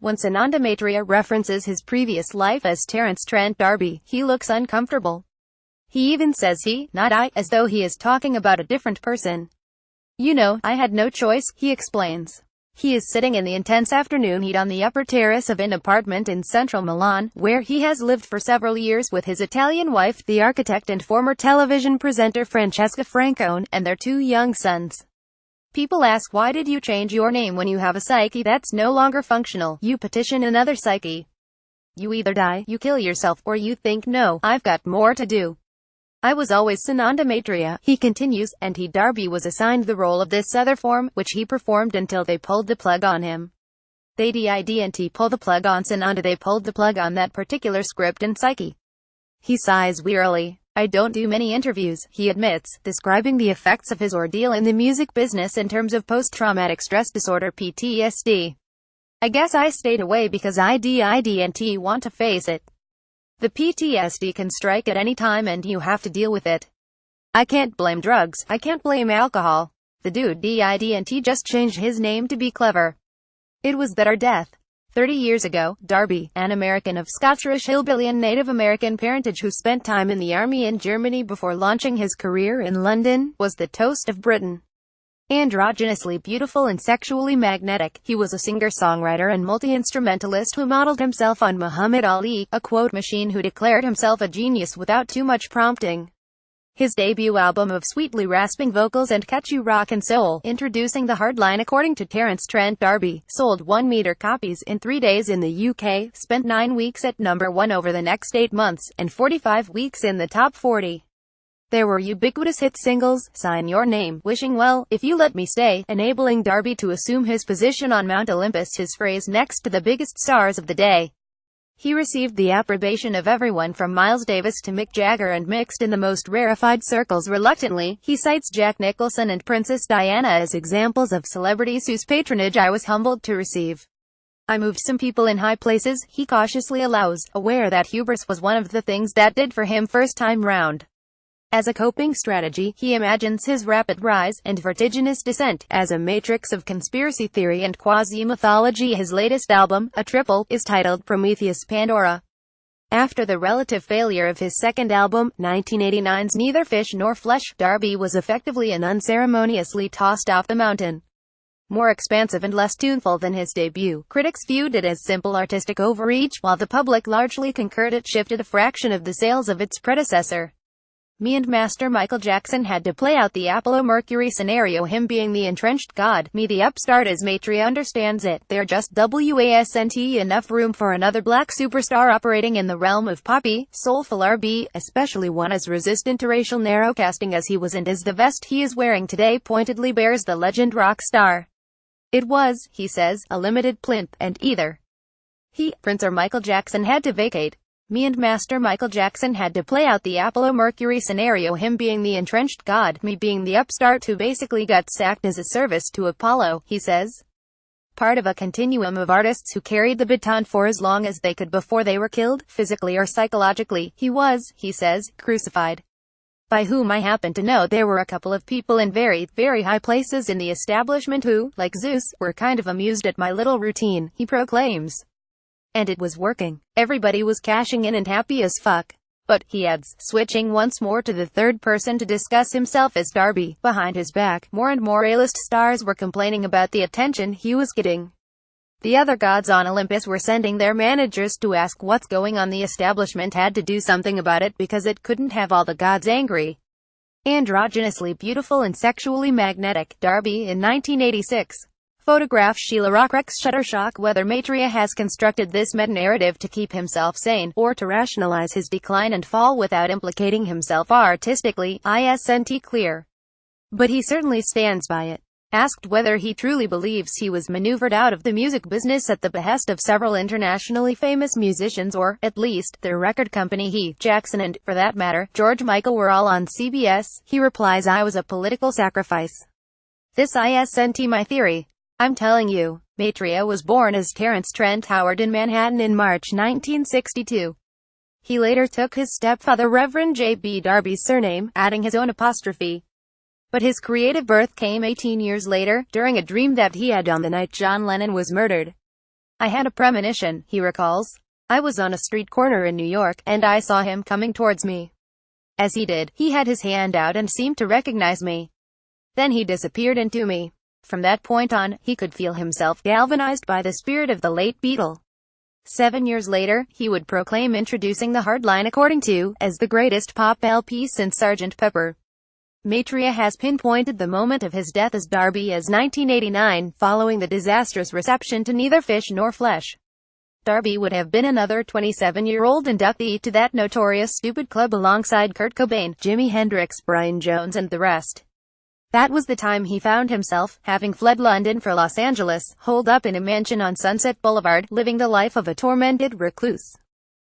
When Sananda Maitreya references his previous life as Terence Trent Arby, he looks uncomfortable. He even says he, not I, as though he is talking about a different person. You know, I had no choice, he explains. He is sitting in the intense afternoon heat on the upper terrace of an apartment in central Milan, where he has lived for several years with his Italian wife, the architect and former television presenter Francesca Francone, and their 2 young sons. People ask, why did you change your name when you have a psyche that's no longer functional? You petition another psyche. You either die, you kill yourself, or you think, no, I've got more to do. I was always Sananda Maitreya, he continues, and Arby was assigned the role of this other form, which he performed until they pulled the plug on him. They didn't pull the plug on Sananda, they pulled the plug on that particular script and psyche. He sighs wearily. I don't do many interviews, he admits, describing the effects of his ordeal in the music business in terms of post-traumatic stress disorder (PTSD). I guess I stayed away because I didn't want to face it. The PTSD can strike at any time and you have to deal with it. I can't blame drugs, I can't blame alcohol. The dude didn't just change his name to be clever. It was that or death. 30 years ago, Arby, an American of Scottish hillbilly and Native American parentage who spent time in the army in Germany before launching his career in London, was the toast of Britain. Androgynously beautiful and sexually magnetic, he was a singer-songwriter and multi-instrumentalist who modeled himself on Muhammad Ali, a quote machine who declared himself a genius without too much prompting. His debut album of sweetly rasping vocals and catchy rock and soul, introducing the hard line according to Terence Trent Arby, sold 1 million copies in 3 days in the UK, spent 9 weeks at number 1 over the next 8 months, and 45 weeks in the top 40. There were ubiquitous hit singles, Sign Your Name, Wishing Well, If You Let Me Stay, enabling Arby to assume his position on Mount Olympus, his phrase next to the biggest stars of the day. He received the approbation of everyone from Miles Davis to Mick Jagger and mixed in the most rarefied circles reluctantly. He cites Jack Nicholson and Princess Diana as examples of celebrities whose patronage I was humbled to receive. I moved some people in high places, he cautiously allows, aware that hubris was one of the things that did for him first time round. As a coping strategy, he imagines his rapid rise, and vertiginous descent, as a matrix of conspiracy theory and quasi-mythology. His latest album, a triple, is titled Prometheus Pandora. After the relative failure of his second album, 1989's Neither Fish Nor Flesh, Arby was effectively and unceremoniously tossed off the mountain. More expansive and less tuneful than his debut, critics viewed it as simple artistic overreach, while the public largely concurred it shifted a fraction of the sales of its predecessor. Me and Master Michael Jackson had to play out the Apollo-Mercury scenario, him being the entrenched god, me the upstart as Maitreya understands it. There just wasn't enough room for another black superstar operating in the realm of poppy, soulful R&B, especially one as resistant to racial narrowcasting as he was, and as the vest he is wearing today pointedly bears the legend rock star. It was, he says, a limited plinth, and either he, Prince or Michael Jackson had to vacate. Me and Master Michael Jackson had to play out the Apollo-Mercury scenario, him being the entrenched god, me being the upstart who basically got sacked as a service to Apollo, he says. Part of a continuum of artists who carried the baton for as long as they could before they were killed, physically or psychologically. He was, he says, crucified. By whom I happen to know there were a couple of people in very, very high places in the establishment who, like Zeus, were kind of amused at my little routine, he proclaims. And it was working. Everybody was cashing in and happy as fuck. But, he adds, switching once more to the third person to discuss himself as Arby, behind his back, more and more A-list stars were complaining about the attention he was getting. The other gods on Olympus were sending their managers to ask what's going on. The establishment had to do something about it because it couldn't have all the gods angry. Androgynously beautiful and sexually magnetic, Arby in 1986. Photograph Sheila Rockrex Shuttershock. Whether Maitreya has constructed this meta-narrative to keep himself sane, or to rationalize his decline and fall without implicating himself artistically, isn't clear. But he certainly stands by it. Asked whether he truly believes he was maneuvered out of the music business at the behest of several internationally famous musicians, or, at least, their record company, he, Jackson and, for that matter, George Michael were all on CBS, he replies, I was a political sacrifice. This isn't my theory. I'm telling you. Maitreya was born as Terence Trent Howard in Manhattan in March 1962. He later took his stepfather Reverend J.B. Darby's surname, adding his own apostrophe. But his creative birth came 18 years later, during a dream that he had on the night John Lennon was murdered. I had a premonition, he recalls. I was on a street corner in New York, and I saw him coming towards me. As he did, he had his hand out and seemed to recognize me. Then he disappeared into me. From that point on, he could feel himself galvanized by the spirit of the late Beatle. 7 years later, he would proclaim introducing the hardline according to, as the greatest pop LP since Sgt. Pepper. Maitreya has pinpointed the moment of his death as Darby as 1989, following the disastrous reception to Neither Fish Nor Flesh. Darby would have been another 27-year-old inductee to that notorious stupid club alongside Kurt Cobain, Jimi Hendrix, Brian Jones and the rest. That was the time he found himself, having fled London for Los Angeles, holed up in a mansion on Sunset Boulevard, living the life of a tormented recluse.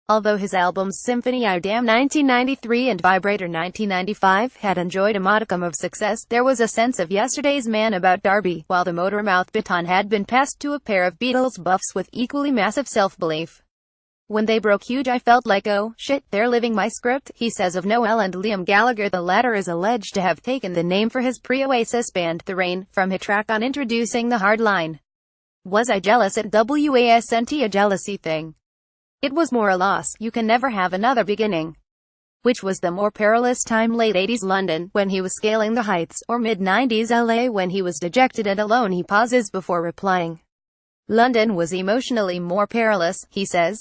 Although his albums Symphony I Damn 1993 and Vibrator 1995 had enjoyed a modicum of success, there was a sense of yesterday's man about Darby, while the Motormouth baton had been passed to a pair of Beatles buffs with equally massive self-belief. When they broke huge, I felt like, oh, shit, they're living my script, he says of Noel and Liam Gallagher. The latter is alleged to have taken the name for his pre-Oasis band, The Rain, from his track on introducing the hard line. Was I jealous at WASNT? A jealousy thing. It was more a loss, you can never have another beginning. Which was the more perilous time, late 80s London, when he was scaling the heights, or mid-90s LA when he was dejected and alone? He pauses before replying. London was emotionally more perilous, he says.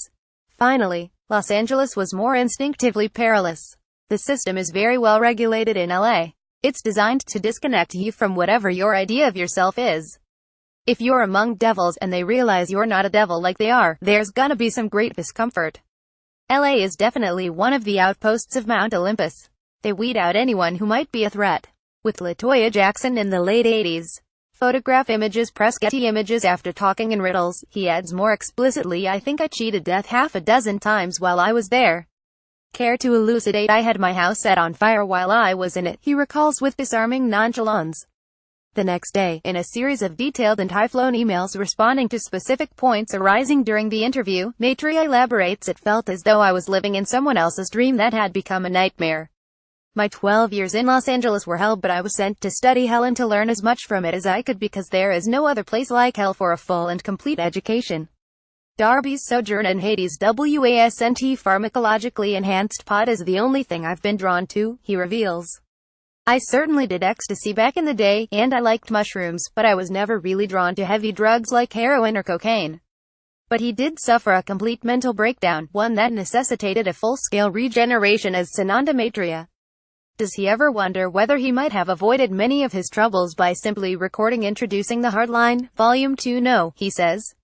Finally, Los Angeles was more instinctively perilous. The system is very well regulated in LA. It's designed to disconnect you from whatever your idea of yourself is. If you're among devils and they realize you're not a devil like they are, there's gonna be some great discomfort. LA is definitely one of the outposts of Mount Olympus. They weed out anyone who might be a threat. With LaToya Jackson in the late 80s. Photograph images, press Getty Images. After talking in riddles, he adds more explicitly, I think I cheated death half a dozen times while I was there. Care to elucidate? I had my house set on fire while I was in it, he recalls with disarming nonchalance. The next day, in a series of detailed and high-flown emails responding to specific points arising during the interview, Maitreya elaborates, it felt as though I was living in someone else's dream that had become a nightmare. My 12 years in Los Angeles were hell, but I was sent to study hell and to learn as much from it as I could, because there is no other place like hell for a full and complete education. Darby's sojourn in Hades, WASNT pharmacologically enhanced pot, is the only thing I've been drawn to, he reveals. I certainly did ecstasy back in the day, and I liked mushrooms, but I was never really drawn to heavy drugs like heroin or cocaine. But he did suffer a complete mental breakdown, one that necessitated a full-scale regeneration as Sananda Maitreya. Does he ever wonder whether he might have avoided many of his troubles by simply recording Introducing the Hardline, Volume 2? No, he says.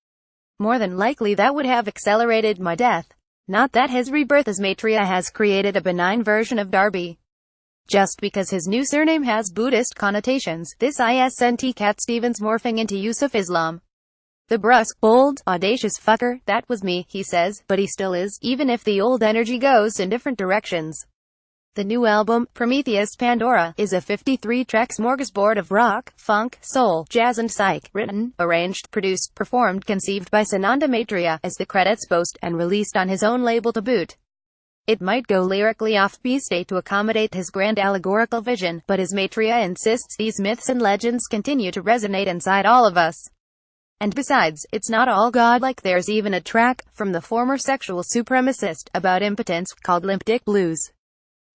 More than likely that would have accelerated my death. Not that his rebirth as Maitreya has created a benign version of Darby. Just because his new surname has Buddhist connotations, this isn't Cat Stevens morphing into Yusuf Islam. The brusque, bold, audacious fucker, that was me, he says, but he still is, even if the old energy goes in different directions. The new album, Prometheus Pandora, is a 53-track smorgasbord of rock, funk, soul, jazz and psych, written, arranged, produced, performed, conceived by Sananda Maitreya, as the credits boast, and released on his own label to boot. It might go lyrically off-beat to accommodate his grand allegorical vision, but as Maitreya insists, these myths and legends continue to resonate inside all of us. And besides, it's not all godlike. There's even a track, from the former sexual supremacist, about impotence, called Limp Dick Blues.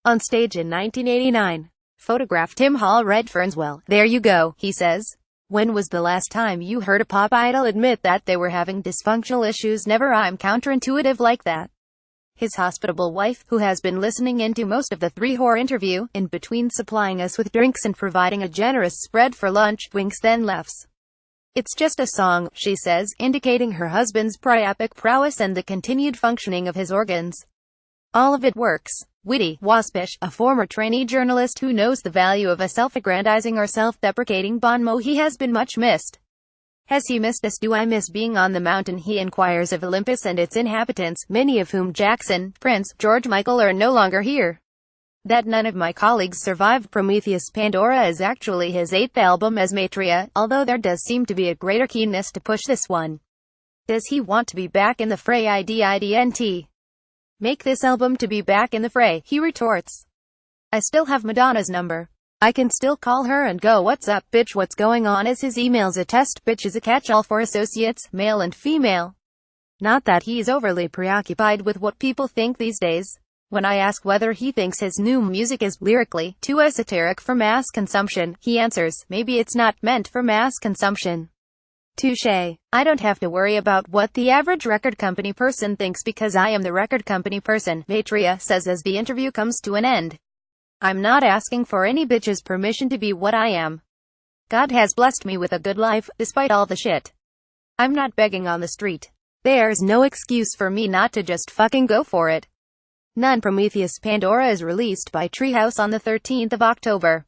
On stage in 1989. Photograph Tim Hall Redfern's. Well, there you go, he says. When was the last time you heard a pop idol admit that they were having dysfunctional issues? Never. I'm counterintuitive like that. His hospitable wife, who has been listening into most of the three-hour interview, in between supplying us with drinks and providing a generous spread for lunch, winks then laughs. It's just a song, she says, indicating her husband's priapic prowess and the continued functioning of his organs. All of it works. Witty, waspish, a former trainee journalist who knows the value of a self-aggrandizing or self-deprecating bon mot, he has been much missed. Has he missed us? Do I miss being on the mountain? He inquires of Olympus and its inhabitants, many of whom Jackson, Prince, George Michael are no longer here. That none of my colleagues survived. Prometheus Pandora is actually his 8th album as Maitreya, although there does seem to be a greater keenness to push this one. Does he want to be back in the fray? Ident. Make this album to be back in the fray, he retorts. I still have Madonna's number. I can still call her and go, what's up, bitch, what's going on? As his emails attest, bitch is a catch-all for associates, male and female. Not that he's overly preoccupied with what people think these days. When I ask whether he thinks his new music is, lyrically, too esoteric for mass consumption, he answers, maybe it's not meant for mass consumption. Touché. I don't have to worry about what the average record company person thinks because I am the record company person, Maitreya says as the interview comes to an end. I'm not asking for any bitch's permission to be what I am. God has blessed me with a good life, despite all the shit. I'm not begging on the street. There's no excuse for me not to just fucking go for it. None. Prometheus Pandora is released by Treehouse on the 13th of October.